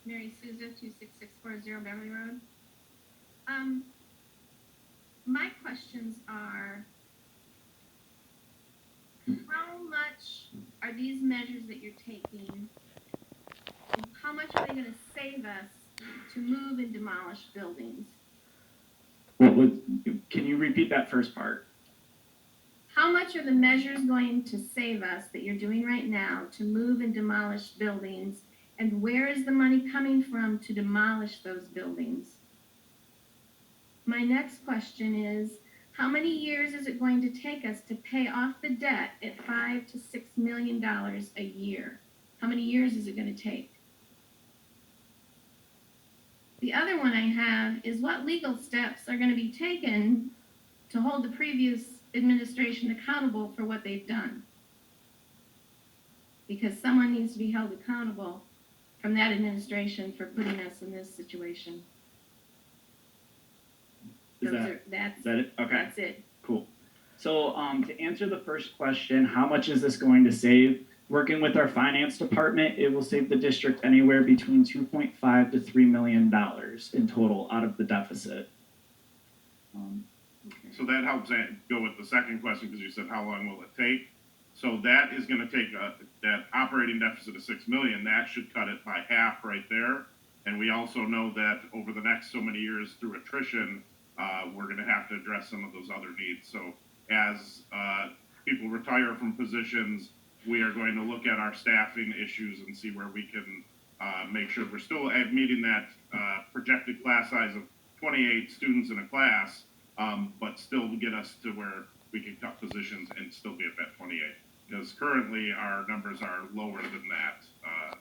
Mary Souza, 26640 Beverly Road. My questions are, how much are these measures that you're taking, how much are they going to save us to move and demolish buildings? Can you repeat that first part? How much are the measures going to save us that you're doing right now to move and demolish buildings? And where is the money coming from to demolish those buildings? My next question is, how many years is it going to take us to pay off the debt at $5 to $6 million a year? How many years is it going to take? The other one I have is, what legal steps are going to be taken to hold the previous administration accountable for what they've done? Because someone needs to be held accountable from that administration for putting us in this situation. Is that it? Okay. That's it. Cool. So to answer the first question, how much is this going to save? Working with our finance department, it will save the district anywhere between $2.5 to $3 million in total out of the deficit. So that helps go with the second question, because you said how long will it take? So that is going to take that operating deficit of $6 million. That should cut it by half right there. And we also know that over the next so many years through attrition, we're going to have to address some of those other needs. So as people retire from positions, we are going to look at our staffing issues and see where we can make sure we're still meeting that projected class size of 28 students in a class, but still get us to where we can cut positions and still be at that 28. Because currently our numbers are lower than that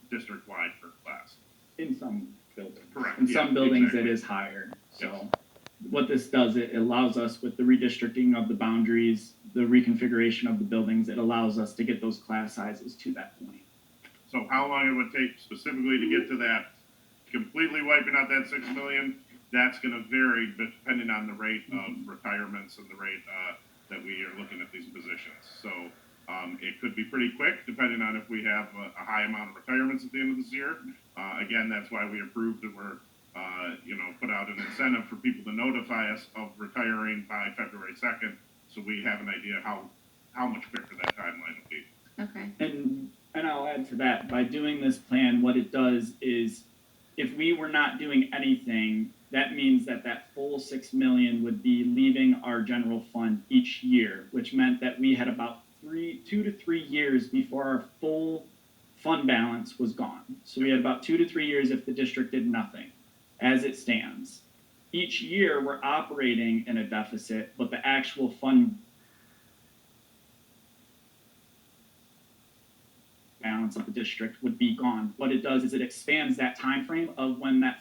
district-wide per class. In some buildings. Correct. In some buildings exactly. it is higher. So Yes. what this does, it allows us, with the redistricting of the boundaries, the reconfiguration of the buildings, it allows us to get those class sizes to that point. So how long it would take specifically to get to that, completely wiping out that $6 million, that's going to vary depending on the rate of retirements and the rate that we are looking at these positions. So it could be pretty quick depending on if we have a high amount of retirements at the end of this year. Again, that's why we approved that we're put out an incentive for people to notify us of retiring by February 2nd, so we have an idea how much quicker that timeline will be. Okay. And I'll add to that, by doing this plan, what it does is, if we were not doing anything, that means that full $6 million would be leaving our general fund each year, which meant that we had about 2 to 3 years before our full fund balance was gone. So we had about 2 to 3 years if the district did nothing, as it stands. Each year we're operating in a deficit, but the actual fund balance of the district would be gone. What it does is it expands that time frame of when that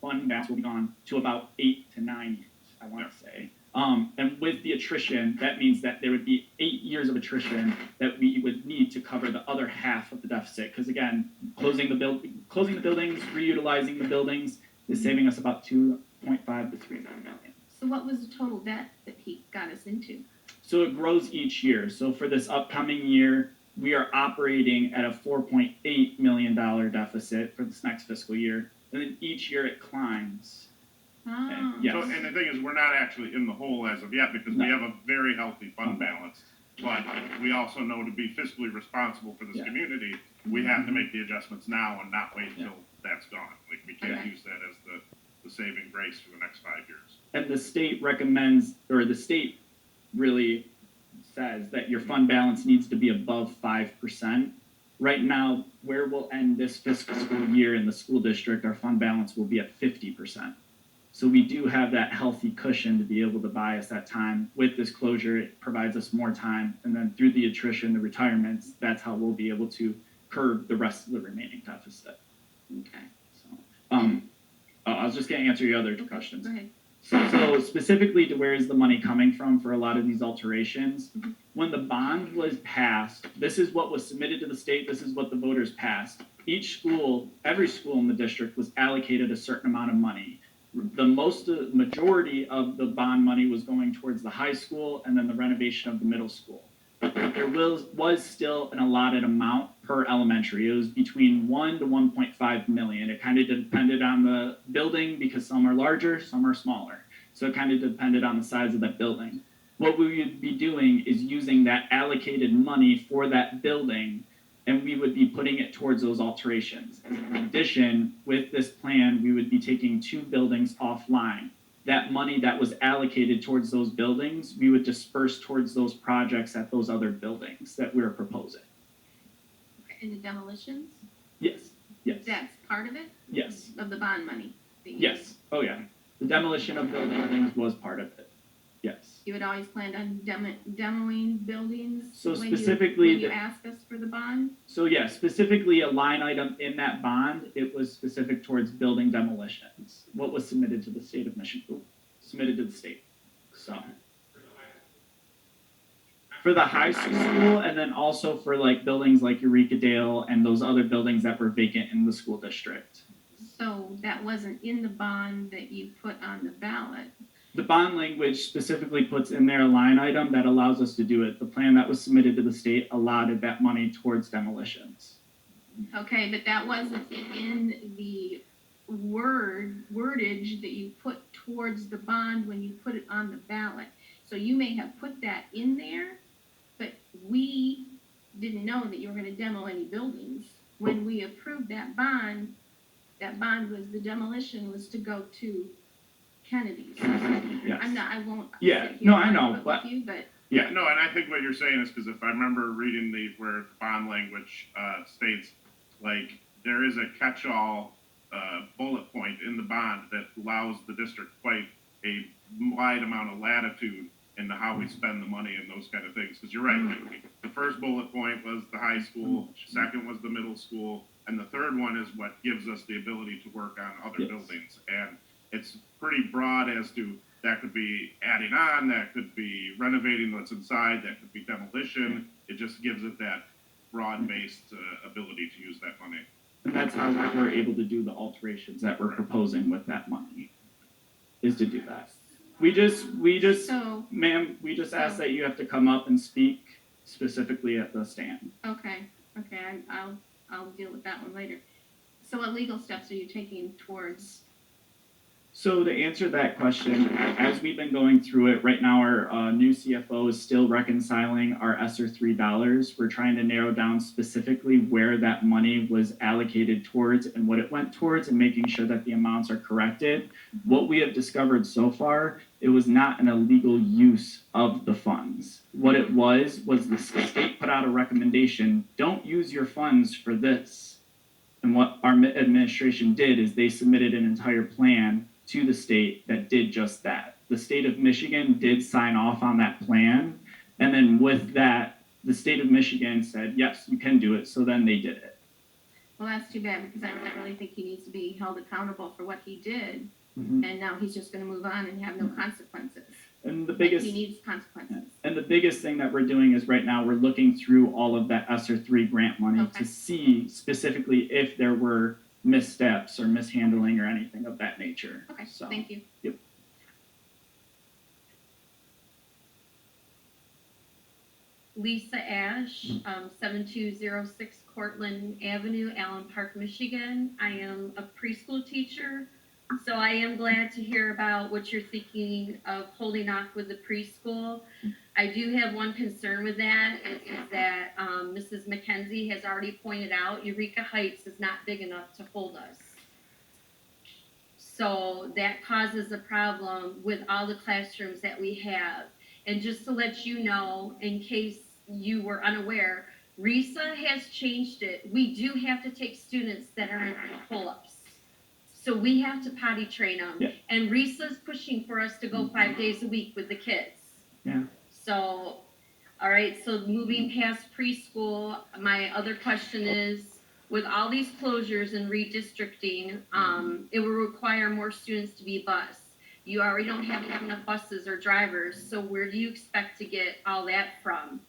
fund balance will be gone to about 8 to 9 years, I want to say. And with the attrition, that means that there would be 8 years of attrition that we would need to cover the other half of the deficit. Because again, closing the buildings, reutilizing the buildings is saving us about $2.5 to $3 million. So what was the total debt that he got us into? So it grows each year. So for this upcoming year, we are operating at a $4.8 million deficit for this next fiscal year. And then each year it climbs. Oh. Yes. So, and the thing is, we're not actually in the hole as of yet, because we have a very healthy fund balance. But we also know, to be fiscally responsible for this community, we have to make the adjustments now and not wait until that's gone. Like, we can't use that as the saving grace for the next 5 years. And the state recommends, or the state really says that your fund balance needs to be above 5%. Right now, where we'll end this fiscal year in the school district, our fund balance will be at 50%. So we do have that healthy cushion to be able to buy us that time. With this closure, it provides us more time. And then through the attrition, the retirements, that's how we'll be able to curb the rest of the remaining deficit. Okay. So, I was just going to answer your other questions. Go ahead. So specifically to where is the money coming from for a lot of these alterations? Mm-hmm. When the bond was passed, this is what was submitted to the state, this is what the voters passed. Each school, every school in the district was allocated a certain amount of money. The majority of the bond money was going towards the high school and then the renovation of the middle school. there was still an allotted amount per elementary. It was between 1 to 1.5 million. It kind of depended on the building because some are larger, some are smaller. So it kind of depended on the size of that building. What we would be doing is using that allocated money for that building, and we would be putting it towards those alterations. In addition, with this plan, we would be taking 2 buildings offline. That money that was allocated towards those buildings, we would disperse towards those projects at those other buildings that we were proposing. And the demolitions, Yes, yes, that's part of it, yes, of the bond money? that you- yes. Oh, yeah. The demolition of buildings was part of it. Yes. You had always planned on demoing buildings? So when specifically when you the- asked us for the bond? So yeah, specifically a line item in that bond, it was specific towards building demolitions. What was submitted to the state of Michigan, submitted to the state. So. For the high school and then also for like buildings like Eureka Dale and those other buildings that were vacant in the school district. So that wasn't in the bond that you put on the ballot? The bond language specifically puts in there a line item that allows us to do it. The plan that was submitted to the state allotted that money towards demolitions. Okay, but that wasn't in the wordage that you put towards the bond when you put it on the ballot. So you may have put that in there, but we didn't know that you were gonna demo any buildings. When we approved that bond was, the demolition was to go to Kennedy's. Yes. I won't. Yeah, sit no, here I and know, argue but- with you, but Yeah, no, and I think what you're saying is, because if I remember reading where the bond language states, like, there is a catch-all bullet point in the bond that allows the district quite a wide amount of latitude into how we spend the money and those kind of things. Because you're right, the first bullet point was the high school, second was the middle school, and the third one is what gives us the ability to work on other Yes. buildings. And it's pretty broad as to, that could be adding on, that could be renovating what's inside, that could be demolition. It just gives it that broad-based ability to use that money. And that's how we're able to do the alterations that we're proposing with that money, is to do that. We just, so, ma'am, we just ask that you have to come up and speak specifically at the stand. okay, I'll deal with that one later. So what legal steps are you taking towards? So to answer that question, as we've been going through it, right now our new CFO is still reconciling our ESSER $3. We're trying to narrow down specifically where that money was allocated towards and what it went towards and making sure that the amounts are corrected. What we have discovered so far, it was not an illegal use of the funds. What it was the state put out a recommendation, don't use your funds for this. And what our administration did is they submitted an entire plan to the state that did just that. The state of Michigan did sign off on that plan. And then with that, the state of Michigan said, yes, you can do it. So then they did it. Well, that's too bad, because I really think he needs to be held accountable for what he did, Mhm. and now he's just gonna move on and have no consequences. And the Like, biggest he needs consequences. and the biggest thing that we're doing is right now we're looking through all of that ESSER 3 grant money Okay. to see specifically if there were missteps or mishandling or anything of that nature. Okay, So, thank you. Yep. Lisa Ash, 7206 Cortland Avenue, Allen Park, Michigan. I am a preschool teacher, so I am glad to hear about what you're thinking of holding off with the preschool. I do have one concern with that, is that Mrs. McKenzie has already pointed out Eureka Heights is not big enough to hold us. So that causes a problem with all the classrooms that we have. And just to let you know, in case you were unaware, RISA has changed it. We do have to take students that are in pull-ups. So we have to potty train them. Yeah. And RISA's pushing for us to go 5 days a week with the kids. Yeah. So, all right, so moving past preschool, my other question is, with all these closures and redistricting, it will require more students to be bused. You already don't have enough buses or drivers, so where do you expect to get all that from?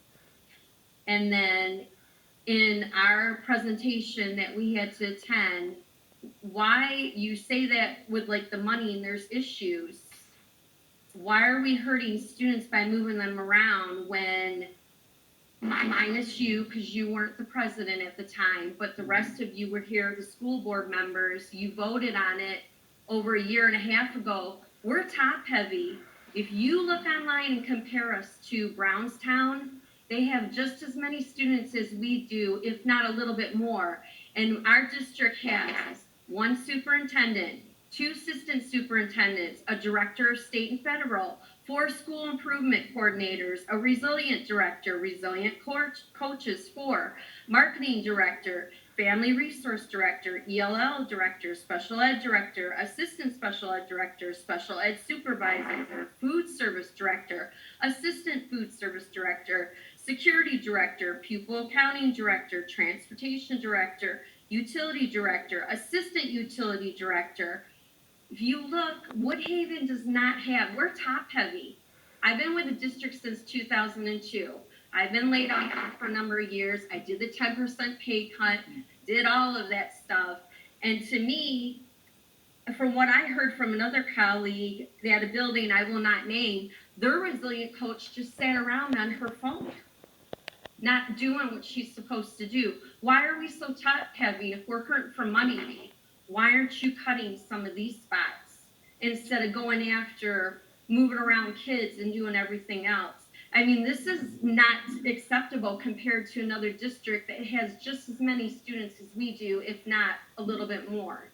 And then in our presentation that we had to attend, why you say that with like the money and there's issues, why are we hurting students by moving them around when minus you, because you weren't the president at the time, but the rest of you were here, the school board members, you voted on it over a year and a half ago. We're top heavy. If you look online and compare us to Brownstown, they have just as many students as we do, if not a little bit more. And our district has one superintendent, two assistant superintendents, a director of state and federal, 4 school improvement coordinators, a resilient director, resilient coaches, 4, marketing director, family resource director, ELL director, special ed director, assistant special ed director, special ed supervisor, food service director, assistant food service director, security director, pupil accounting director, transportation director, utility director, assistant utility director. If you look, Woodhaven does not have, we're top heavy. I've been with the district since 2002. I've been laid off for a number of years. I did the 10% pay cut, did all of that stuff. And to me, from what I heard from another colleague at a building I will not name, their resilient coach just sat around on her phone, not doing what she's supposed to do. Why are we so top heavy if we're hurting for money? Why aren't you cutting some of these spots instead of going after moving around kids and doing everything else? I mean, this is not acceptable compared to another district that has just as many students as we do, if not a little bit more.